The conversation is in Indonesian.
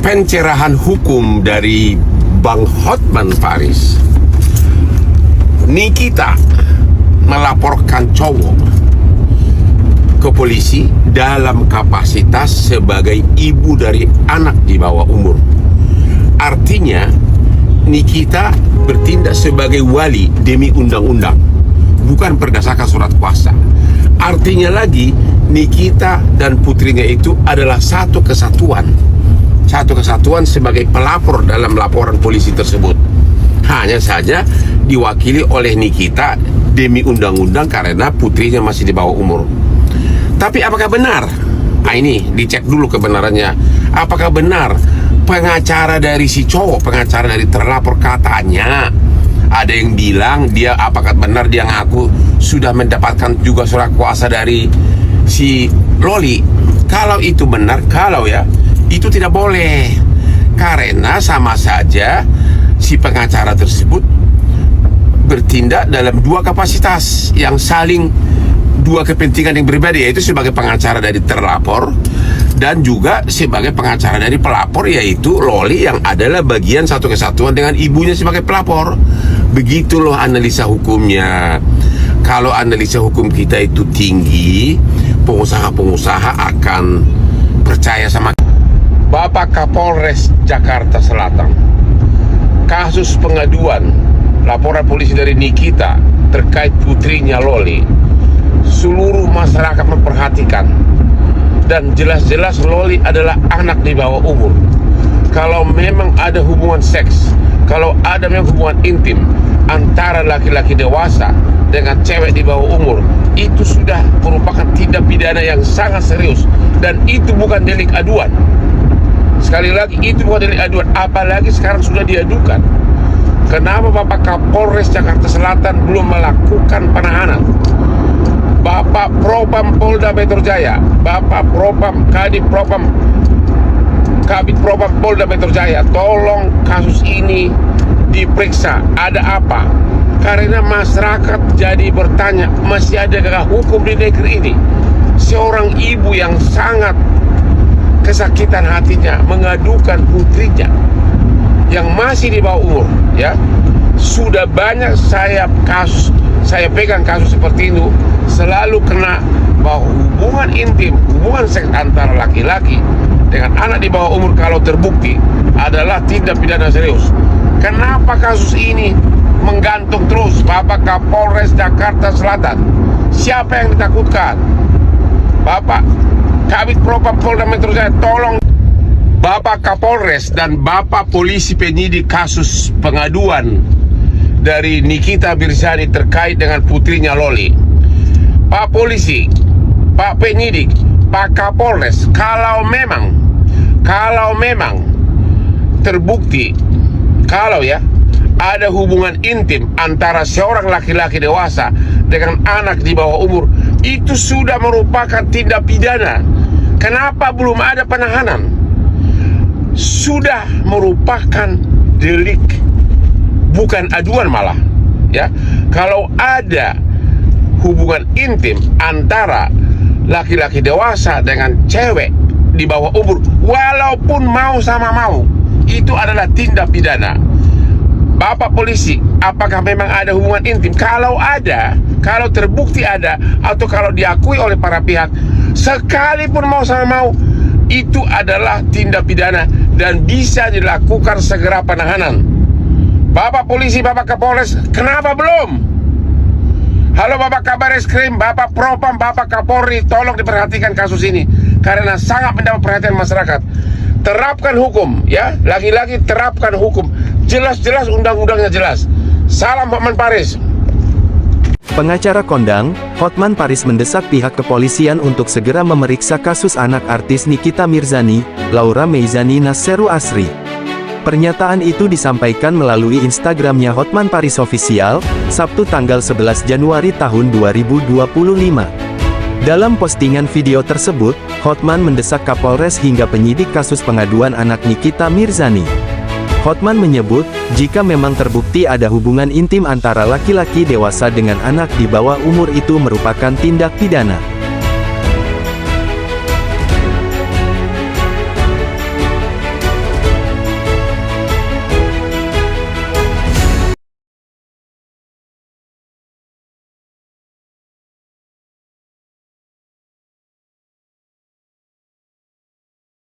pencerahan hukum dari Bang Hotman Paris. Nikita melaporkan cowok ke polisi dalam kapasitas sebagai ibu dari anak di bawah umur. Artinya Nikita bertindak sebagai wali demi undang-undang, bukan berdasarkan surat kuasa. Artinya lagi Nikita dan putrinya itu adalah satu kesatuan sebagai pelapor dalam laporan polisi tersebut. Hanya saja diwakili oleh Nikita demi undang-undang karena putrinya masih di bawah umur. Tapi apakah benar? Nah, ini dicek dulu kebenarannya. Apakah benar pengacara dari si cowok, pengacara dari terlapor, katanya ada yang bilang dia, apakah benar dia ngaku sudah mendapatkan juga surat kuasa dari si Loli? Kalau itu benar, itu tidak boleh, karena sama saja si pengacara tersebut bertindak dalam dua kapasitas yang saling, dua kepentingan yang berbeda, yaitu sebagai pengacara dari terlapor dan juga sebagai pengacara dari pelapor, yaitu Loli yang adalah bagian satu kesatuan dengan ibunya sebagai pelapor. Begitu loh analisa hukumnya. Kalau analisa hukum kita itu tinggi, pengusaha-pengusaha akan percaya sama Bapak Kapolres Jakarta Selatan. Kasus pengaduan laporan polisi dari Nikita terkait putrinya Loli, seluruh masyarakat memperhatikan, dan jelas-jelas Loli adalah anak di bawah umur. Kalau memang ada hubungan seks, kalau ada memang hubungan intim antara laki-laki dewasa dengan cewek di bawah umur, itu sudah merupakan tindak pidana yang sangat serius, dan itu bukan delik aduan. Sekali lagi, itu bukan delik aduan, apalagi sekarang sudah diadukan. Kenapa Bapak Kapolres Jakarta Selatan belum melakukan penahanan? Bapak Propam Polda Metro Jaya, Bapak Propam Kadif Propam, Kabid Propam Polda Metro Jaya, tolong kasus ini diperiksa, ada apa? Karena masyarakat jadi bertanya, masih adakah hukum di negeri ini? Seorang ibu yang sangat kesakitan hatinya mengadukan putrinya yang masih di bawah umur, ya. Sudah banyak saya pegang kasus seperti itu, selalu kena bahwa hubungan intim, hubungan seks antara laki-laki dengan anak di bawah umur kalau terbukti adalah tindak pidana serius. Kenapa kasus ini menggantung terus? Bapak Kapolres Jakarta Selatan, siapa yang ditakutkan? Bapak Kabid Propam Polda Metro Jaya, tolong Bapak Kapolres dan Bapak Polisi penyidik kasus pengaduan dari Nikita Mirzani terkait dengan putrinya Loli. Pak Polisi, Pak Penyidik, Pak Kapolres, kalau memang terbukti ada hubungan intim antara seorang laki-laki dewasa dengan anak di bawah umur, itu sudah merupakan tindak pidana. Kenapa belum ada penahanan? Sudah merupakan delik, bukan aduan malah, ya. Kalau ada hubungan intim antara laki-laki dewasa dengan cewek di bawah umur, walaupun mau sama mau, itu adalah tindak pidana. Bapak polisi, apakah memang ada hubungan intim? Kalau ada, kalau terbukti ada, atau kalau diakui oleh para pihak, sekalipun mau sama mau, itu adalah tindak pidana dan bisa dilakukan segera penahanan. Bapak polisi, Bapak Kapolres, kenapa belum? Halo Bapak Kabareskrim, Bapak Propam, Bapak Kapolri, tolong diperhatikan kasus ini karena sangat mendapat perhatian masyarakat. Terapkan hukum, ya, lagi-lagi terapkan hukum. Jelas-jelas undang-undangnya jelas. Salam Hotman Paris. Pengacara kondang, Hotman Paris mendesak pihak kepolisian untuk segera memeriksa kasus anak artis Nikita Mirzani, Laura Meizani Nasseru Asri. Pernyataan itu disampaikan melalui Instagramnya Hotman Paris Official, Sabtu tanggal 11 Januari tahun 2025. Dalam postingan video tersebut, Hotman mendesak Kapolres hingga penyidik kasus pengaduan anak Nikita Mirzani. Hotman menyebut, jika memang terbukti ada hubungan intim antara laki-laki dewasa dengan anak di bawah umur itu merupakan tindak pidana.